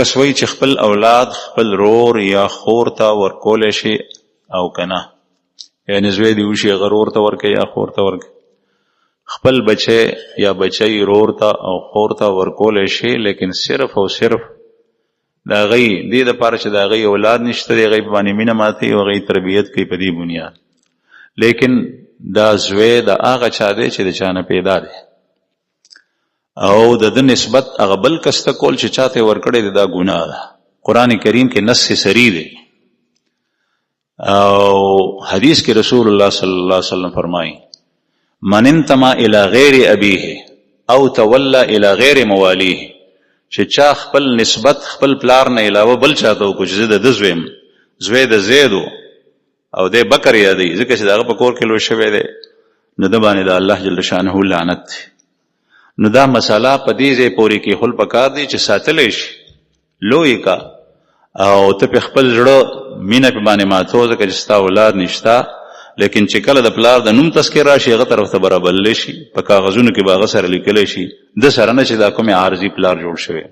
کس وایي چې خپل اولاد خپل رور یا خور ته ورکولی شي او کنه، یعنی زوی دی وشي هغه رور ته ورکوي یا خور ته ورکوي. خپل بچی یا بچی رور ته او خور ته ورکولی شي، لیکن صرف او صرف د هغوی دې دپاره چې د هغوی اولاد نشته دی، هغوی په باندې مینه ماتوي او هغوی تربیت کوي په دې بنیاد. لیکن دا زوی د هغه چا دی چې د چا نه پیدا دی، او د ده نسبت هغه بل کس ته کول چې چاته ورکړی دی دا ګناه ده. قرآن کریم کې نص صریح دی او حدیث کې رسول الله صلی الله علیه وسلم فرمایي من انتما الى غیر ابیه او تولا الى غیر موالیه، چې چا خپل نسبت خپل پلار نه علاوه بل چاته وکړو چې زه د ده زویم، زوی د زیدو او دی بکر یادوي ځکه چې د هغه په کور کې لوی شوی دی، نو ده باندې د الله جل شانه لعنت دی. نو دا مسله په دې ځای پورې کېښول پکار دی چې ساتلی شي، لوی کا او ته په خپل زړه مینه په باندې ماتو ځکه چې ستا اولاد نشته، لیکن چې کله د پلار د نوم تذکر راشي هغه طرف ته برابرلی شي، په کاغذونو کې به هغه سره لیکلی شي د سره نه چې دا کومې عارضي پلار جوړ شوی.